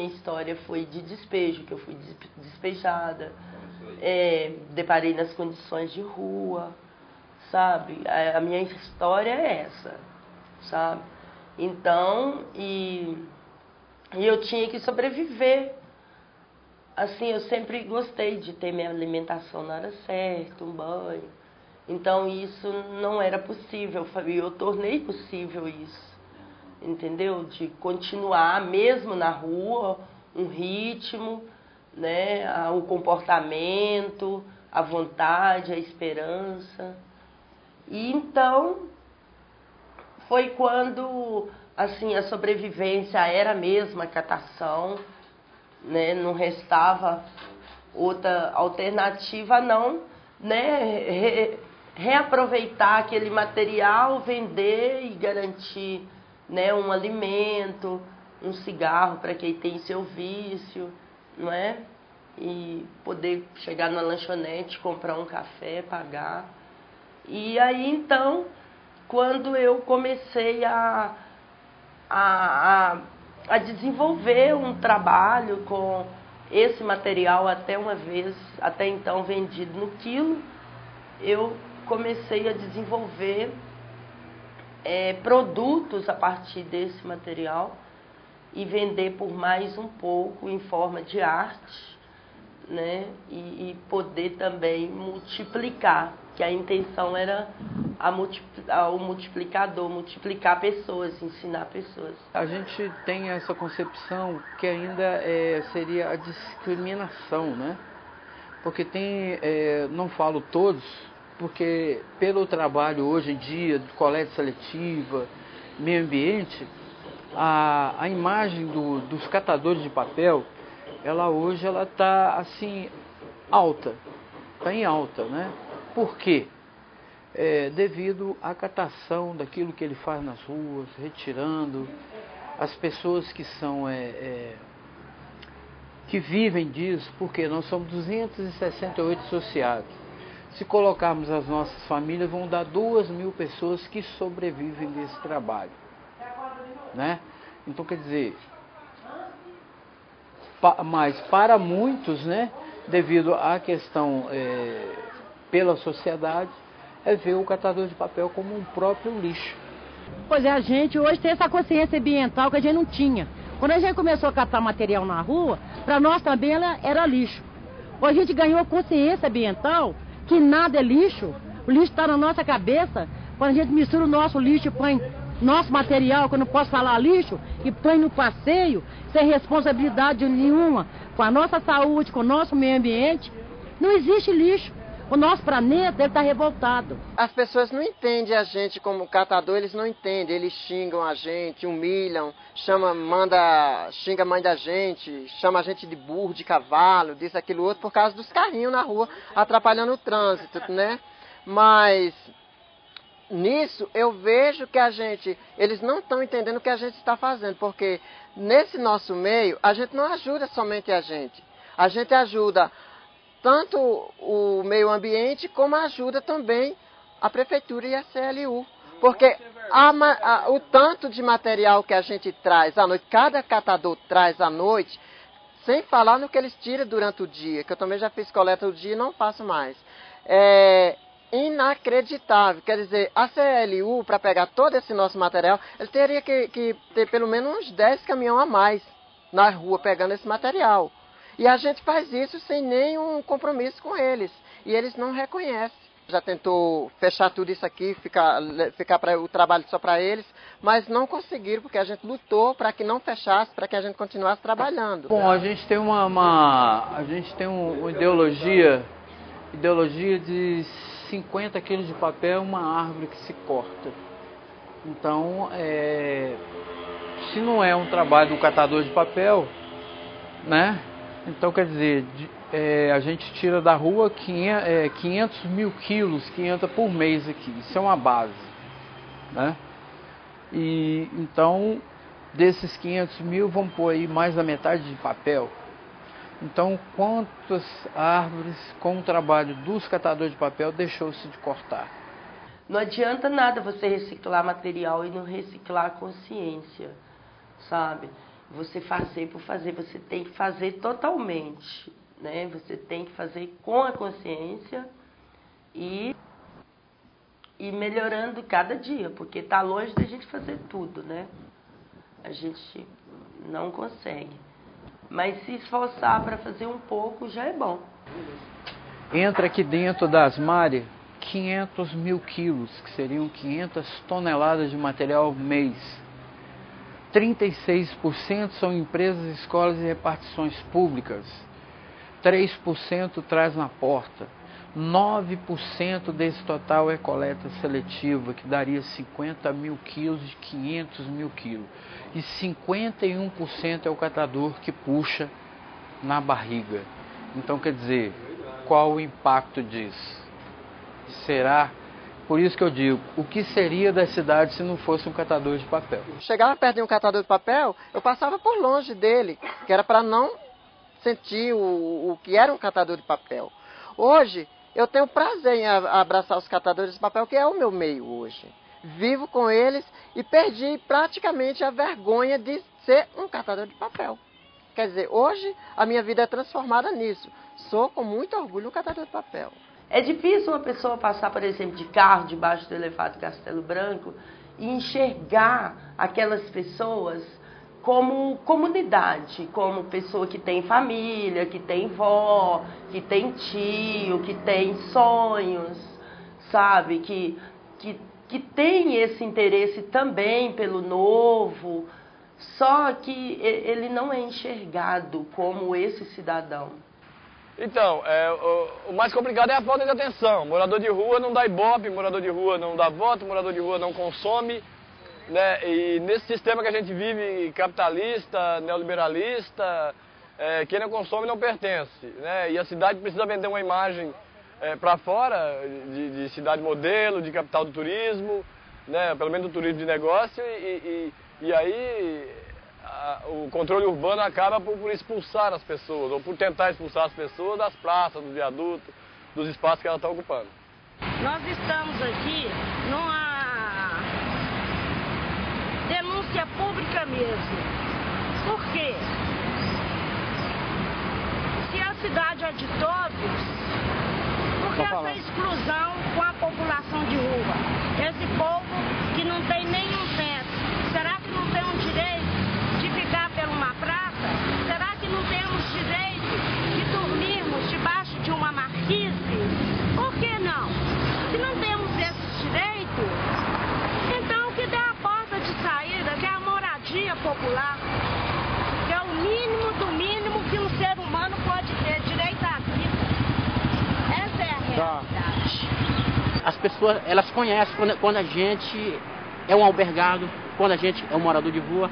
história foi de despejo, que eu fui despejada, deparei nas condições de rua, sabe? A minha história é essa, sabe? Então, e eu tinha que sobreviver. Assim, eu sempre gostei de ter minha alimentação na hora certa, um banho. Então, isso não era possível, e eu tornei possível isso, entendeu? De continuar, mesmo na rua, um ritmo, né? O comportamento, a vontade, a esperança. E então, foi quando, assim, a sobrevivência era mesmo a catação, né? Não restava outra alternativa, não, né? Reaproveitar aquele material, vender e garantir, né, um alimento, um cigarro para quem tem seu vício, não é? E poder chegar na lanchonete, comprar um café, pagar. E aí, então, quando eu comecei a desenvolver um trabalho com esse material até então vendido no quilo, eu comecei a desenvolver produtos a partir desse material e vender por mais um pouco em forma de arte, né? E poder também multiplicar, que a intenção era o multiplicador, multiplicar pessoas, ensinar pessoas. A gente tem essa concepção que ainda seria a discriminação, né? Porque tem, não falo todos, porque pelo trabalho hoje em dia, de coleta seletiva, meio ambiente, a imagem dos catadores de papel, ela hoje está assim, alta, está em alta, né? Por quê? Devido à catação daquilo que ele faz nas ruas, retirando as pessoas que são que vivem disso, porque nós somos 268 associados. Se colocarmos as nossas famílias, vão dar 2.000 pessoas que sobrevivem desse trabalho, né? Então, quer dizer, mas para muitos, né, devido à questão pela sociedade, ver o catador de papel como um próprio lixo. Pois é, a gente hoje tem essa consciência ambiental que a gente não tinha. Quando a gente começou a catar material na rua, para nós também ela era lixo. Hoje a gente ganhou consciência ambiental que nada é lixo. O lixo está na nossa cabeça. Quando a gente mistura o nosso lixo e põe nosso material, que eu não posso falar lixo, e põe no passeio, sem responsabilidade nenhuma, com a nossa saúde, com o nosso meio ambiente, não existe lixo. O nosso planeta está revoltado. As pessoas não entendem a gente como catador, eles não entendem. Eles xingam a gente, humilham, xinga a mãe da gente, chama a gente de burro, de cavalo, disso, aquilo, outro, por causa dos carrinhos na rua, atrapalhando o trânsito, né? Mas nisso eu vejo que eles não estão entendendo o que a gente está fazendo, porque nesse nosso meio, a gente não ajuda somente a gente ajuda tanto o meio ambiente, como ajuda também a prefeitura e a CLU. Porque o tanto de material que a gente traz à noite, cada catador traz à noite, sem falar no que eles tiram durante o dia, que eu também já fiz coleta do dia e não faço mais. É inacreditável. Quer dizer, a CLU, para pegar todo esse nosso material, ele teria que ter pelo menos uns 10 caminhões a mais na rua pegando esse material. E a gente faz isso sem nenhum compromisso com eles. E eles não reconhecem. Já tentou fechar tudo isso aqui, ficar o trabalho só para eles, mas não conseguiram, porque a gente lutou para que não fechasse, para que a gente continuasse trabalhando. Bom, a gente tem uma ideologia de 50 quilos de papel, uma árvore que se corta. Então, se não é um trabalho do catador de papel, né? Então, quer dizer, a gente tira da rua 500 mil quilos que entra por mês aqui. Isso é uma base, né? E então, desses 500 mil, vamos pôr aí mais da metade de papel. Então, quantas árvores com o trabalho dos catadores de papel deixou-se de cortar? Não adianta nada você reciclar material e não reciclar a consciência, sabe? você fazer por fazer, você tem que fazer totalmente, né? Você tem que fazer com a consciência e melhorando cada dia, porque tá longe da gente fazer tudo, né? A gente não consegue. Mas se esforçar para fazer um pouco já é bom. Entra aqui dentro da Asmari 500 mil quilos, que seriam 500 toneladas de material mês. 36% são empresas, escolas e repartições públicas. 3% traz na porta. 9% desse total é coleta seletiva, que daria 50 mil quilos de 500 mil quilos. E 51% é o catador que puxa na barriga. Então, quer dizer, qual o impacto disso? Será? Por isso que eu digo, o que seria da cidade se não fosse um catador de papel? Chegava perto de um catador de papel, eu passava por longe dele, que era para não sentir o que era um catador de papel. Hoje, eu tenho prazer em abraçar os catadores de papel, que é o meu meio hoje. Vivo com eles e perdi praticamente a vergonha de ser um catador de papel. Quer dizer, hoje a minha vida é transformada nisso. Sou com muito orgulho um catador de papel. É difícil uma pessoa passar, por exemplo, de carro debaixo do elevado Castelo Branco e enxergar aquelas pessoas como comunidade, como pessoa que tem família, que tem vó, que tem tio, que tem sonhos, sabe? Que tem esse interesse também pelo novo, só que ele não é enxergado como esse cidadão. Então, o mais complicado é a falta de atenção. Morador de rua não dá ibope, morador de rua não dá voto, morador de rua não consome, né? E nesse sistema que a gente vive, capitalista, neoliberalista, quem não consome não pertence, né? E a cidade precisa vender uma imagem para fora de cidade modelo, de capital do turismo, né? Pelo menos do turismo de negócio, e aí o controle urbano acaba por expulsar as pessoas, ou por tentar expulsar as pessoas das praças, dos viadutos, dos espaços que elas estão ocupando. Nós estamos aqui numa denúncia pública mesmo. Por quê? Se a cidade é de todos, por que essa exclusão com a população de rua? Esse povo que não tem nenhum teto, será que não tem um direito de ficar por uma praça? Será que não temos direito de dormirmos debaixo de uma marquise? Por que não? Se não temos esse direito, então que dê a porta de saída, que é a moradia popular, que é o mínimo do mínimo que um ser humano pode ter, direito à vida. Essa é a realidade. As pessoas, elas conhecem quando a gente é um albergado, quando a gente é um morador de rua.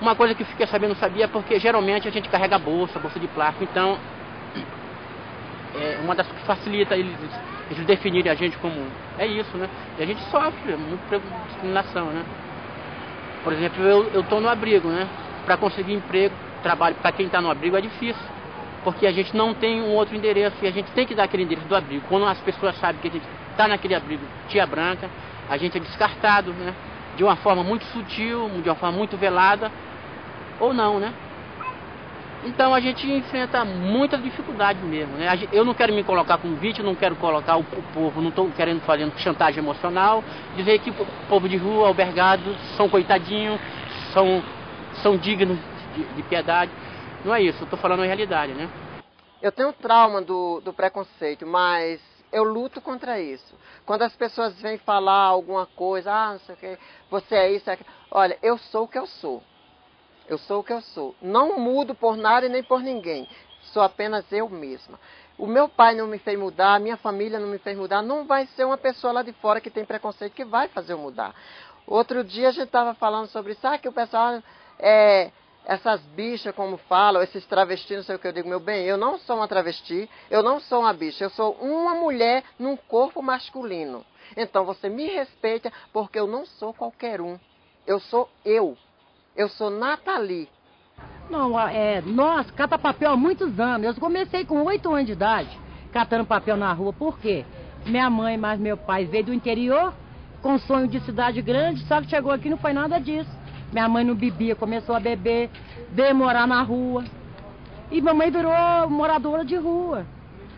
Uma coisa que eu fiquei sabendo, não sabia, porque geralmente a gente carrega bolsa de plástico, então é uma das que facilita eles definirem a gente como é isso, né? E a gente sofre muita discriminação, né? Por exemplo, eu estou no abrigo, né? Para conseguir emprego, trabalho para quem está no abrigo é difícil, porque a gente não tem um outro endereço e a gente tem que dar aquele endereço do abrigo. Quando as pessoas sabem que a gente está naquele abrigo Tia Branca, a gente é descartado, né? De uma forma muito sutil, de uma forma muito velada, ou não, né? Então a gente enfrenta muita dificuldade mesmo, né? Eu não quero me colocar como vítima, não quero colocar o povo, não estou querendo fazer chantagem emocional, dizer que o povo de rua, albergados, são coitadinhos, são dignos de piedade. Não é isso, eu estou falando a realidade, né? Eu tenho trauma do preconceito, mas eu luto contra isso. Quando as pessoas vêm falar alguma coisa, não sei o que, você é isso, é aquilo. Olha, eu sou o que eu sou. Eu sou o que eu sou. Não mudo por nada e nem por ninguém. Sou apenas eu mesma. O meu pai não me fez mudar, a minha família não me fez mudar. Não vai ser uma pessoa lá de fora que tem preconceito que vai fazer eu mudar. Outro dia a gente estava falando sobre isso, que o pessoal essas bichas, como falam, esses travestis, não sei o que eu digo, meu bem, eu não sou uma travesti, eu não sou uma bicha, eu sou uma mulher num corpo masculino. Então você me respeita, porque eu não sou qualquer um. Eu sou eu. Eu sou Nathalie. Não, nós cata papel há muitos anos. Eu comecei com 8 anos de idade, catando papel na rua. Por quê? Minha mãe mais meu pai veio do interior, com sonho de cidade grande, só que chegou aqui e não foi nada disso. Minha mãe não bebia, começou a beber. veio morar na rua. E mamãe virou moradora de rua.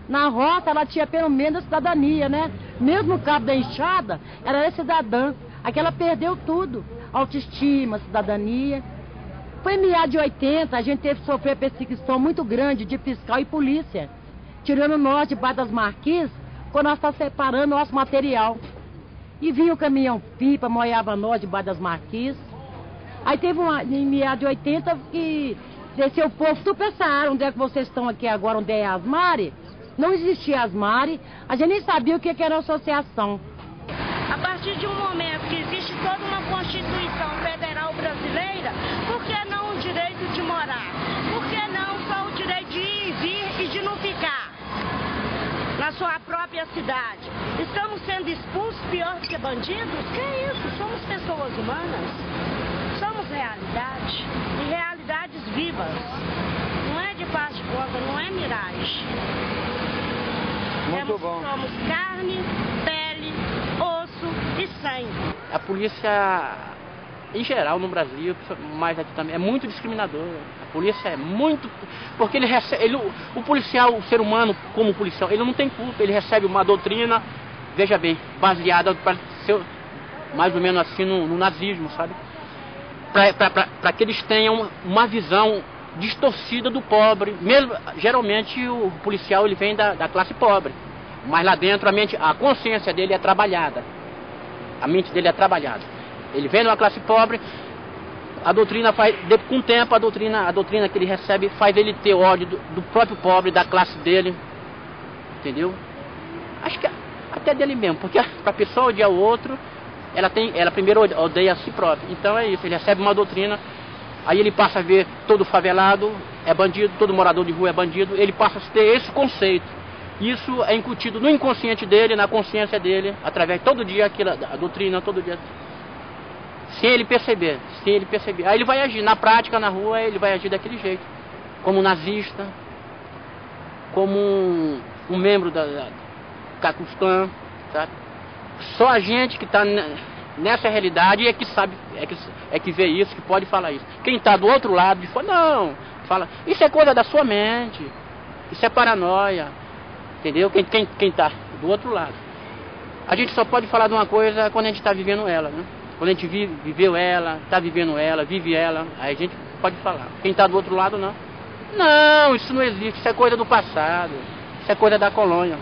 Na roça ela tinha pelo menos cidadania, né? Mesmo no cabo da enxada, ela era cidadã. Aqui ela perdeu tudo. Autoestima, cidadania. Foi em meados de 80, a gente teve que sofrer perseguição muito grande de fiscal e polícia. Tirando nós debaixo das marquises, quando nós estávamos separando nosso material. E vinha o caminhão-pipa, moiava nós debaixo das marquises. Aí teve em meados de 80 que desceu o povo tudo pra essa área, onde é que vocês estão aqui agora, onde é Asmari. Não existia Asmari, a gente nem sabia o que era associação. A partir de um momento que existe toda uma Constituição Federal brasileira, por que não o direito de morar? Por que não só o direito de ir, vir e de não ficar na sua própria cidade? Estamos sendo expulsos pior do que bandidos? Que é isso? Somos pessoas humanas. Somos realidade. E realidades vivas. Não é de parte de conta, não é miragem. Muito bom. Somos carne, pele, osso e sangue. A polícia, em geral, no Brasil, mas aqui também, é muito discriminadora. A polícia é muito... Porque ele recebe... o policial, o ser humano, como policial, ele não tem culpa. Ele recebe uma doutrina, veja bem, baseada para ser mais ou menos assim no nazismo, sabe? Para que eles tenham uma visão distorcida do pobre. Mesmo, geralmente o policial ele vem da classe pobre, mas lá dentro a consciência dele é trabalhada, a mente dele é trabalhada. Ele vem de uma classe pobre, a doutrina faz, com o tempo a doutrina que ele recebe faz ele ter ódio do próprio pobre, da classe dele, entendeu? Acho que até dele mesmo, porque para a pessoa odiar o outro, ela primeiro odeia a si própria. Então é isso, ele recebe uma doutrina. Aí ele passa a ver todo favelado é bandido, todo morador de rua é bandido, ele passa a ter esse conceito. Isso é incutido no inconsciente dele, na consciência dele, através de todo dia a doutrina, todo dia. Sem ele perceber. Aí ele vai agir, na prática, na rua, ele vai agir daquele jeito. Como nazista, como um membro da Ku Klux Klan, sabe? Só a gente que está nessa realidade é que sabe, é que vê isso, que pode falar isso. Quem está do outro lado de fora, não, fala, isso é coisa da sua mente, isso é paranoia, entendeu? Quem está do outro lado. A gente só pode falar de uma coisa quando a gente está vivendo ela, né? Quando a gente viveu ela, está vivendo ela, vive ela, aí a gente pode falar. Quem está do outro lado, não. Não, isso não existe, isso é coisa do passado, isso é coisa da colônia.